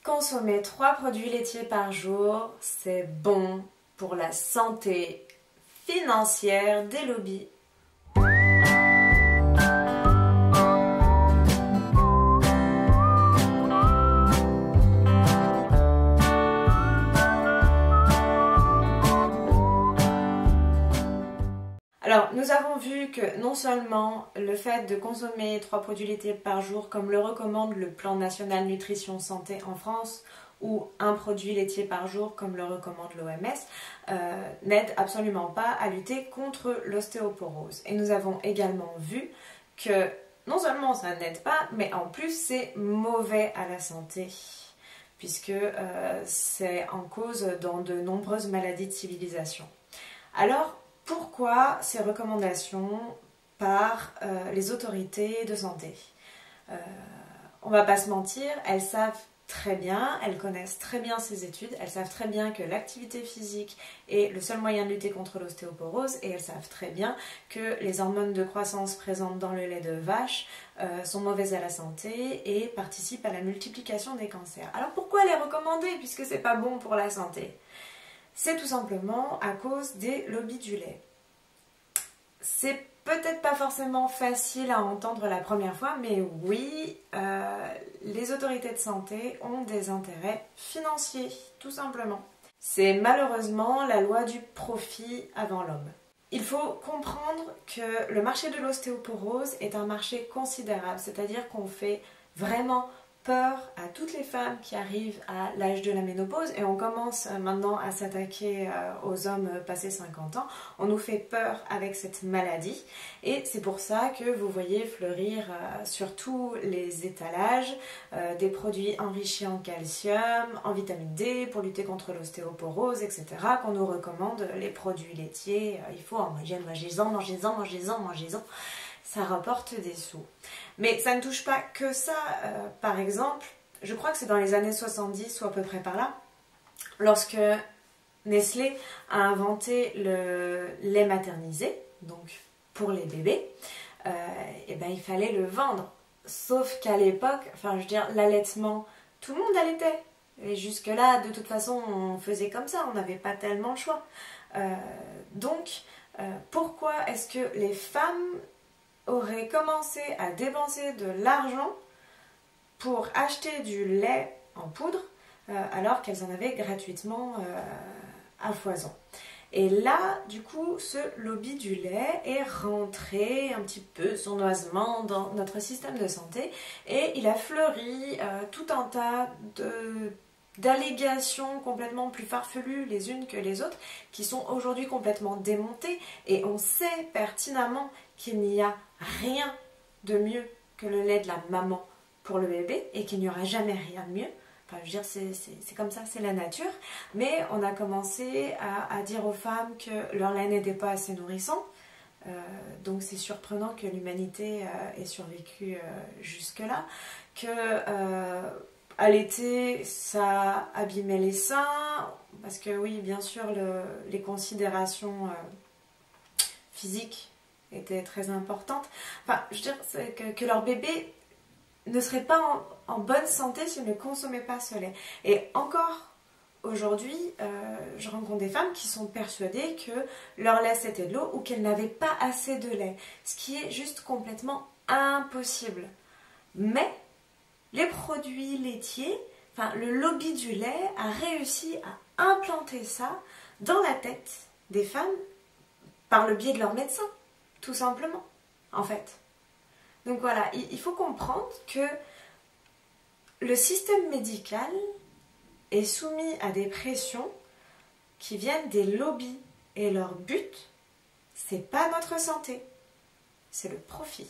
Consommer 3 produits laitiers par jour, c'est bon pour la santé financière des lobbies. Alors, nous avons vu que non seulement le fait de consommer 3 produits laitiers par jour, comme le recommande le Plan National Nutrition Santé en France, ou un produit laitier par jour, comme le recommande l'OMS, n'aide absolument pas à lutter contre l'ostéoporose. Et nous avons également vu que non seulement ça n'aide pas, mais en plus c'est mauvais à la santé, puisque c'est en cause dans de nombreuses maladies de civilisation. Alors, pourquoi ces recommandations par les autorités de santé? On va pas se mentir, elles savent très bien, elles connaissent très bien ces études, elles savent très bien que l'activité physique est le seul moyen de lutter contre l'ostéoporose et elles savent très bien que les hormones de croissance présentes dans le lait de vache sont mauvaises à la santé et participent à la multiplication des cancers. Alors pourquoi les recommander puisque c'est pas bon pour la santé? C'est tout simplement à cause des lobbies du lait. C'est peut-être pas forcément facile à entendre la première fois, mais oui, les autorités de santé ont des intérêts financiers, tout simplement. C'est malheureusement la loi du profit avant l'homme. Il faut comprendre que le marché de l'ostéoporose est un marché considérable, c'est-à-dire qu'on fait vraiment peur à toutes les femmes qui arrivent à l'âge de la ménopause et on commence maintenant à s'attaquer aux hommes passés 50 ans. On nous fait peur avec cette maladie et c'est pour ça que vous voyez fleurir sur tous les étalages des produits enrichis en calcium, en vitamine D pour lutter contre l'ostéoporose, etc. qu'on nous recommande les produits laitiers. Il faut en manger, mangez-en, mangez-en, mangez-en, mangez-en. Ça rapporte des sous. Mais ça ne touche pas que ça. Par exemple, je crois que c'est dans les années 70 ou à peu près par là, lorsque Nestlé a inventé le lait maternisé, donc pour les bébés, et ben, il fallait le vendre. Sauf qu'à l'époque, enfin je veux dire, l'allaitement, tout le monde allaitait. Et jusque-là, de toute façon, on faisait comme ça, on n'avait pas tellement le choix. Pourquoi est-ce que les femmes auraient commencé à dépenser de l'argent pour acheter du lait en poudre alors qu'elles en avaient gratuitement à foison? Et là, du coup, ce lobby du lait est rentré un petit peu sournoisement dans notre système de santé et il a fleuri tout un tas d'allégations complètement plus farfelues les unes que les autres qui sont aujourd'hui complètement démontées et on sait pertinemment qu'il n'y a rien de mieux que le lait de la maman pour le bébé et qu'il n'y aura jamais rien de mieux. Enfin, je veux dire, c'est comme ça, c'est la nature. Mais on a commencé à dire aux femmes que leur lait n'était pas assez nourrissant. Donc c'est surprenant que l'humanité ait survécu jusque-là. Que allaiter, ça abîmait les seins. Parce que oui, bien sûr, les considérations physiques était très importante. Enfin, je veux dire que leur bébé ne serait pas en bonne santé s'ils ne consommaient pas ce lait. Et encore aujourd'hui, je rencontre des femmes qui sont persuadées que leur lait c'était de l'eau ou qu'elles n'avaient pas assez de lait. Ce qui est juste complètement impossible. Mais les produits laitiers, enfin le lobby du lait a réussi à implanter ça dans la tête des femmes par le biais de leurs médecins. Tout simplement, en fait. Donc voilà, il faut comprendre que le système médical est soumis à des pressions qui viennent des lobbies. Et leur but, c'est pas notre santé, c'est le profit.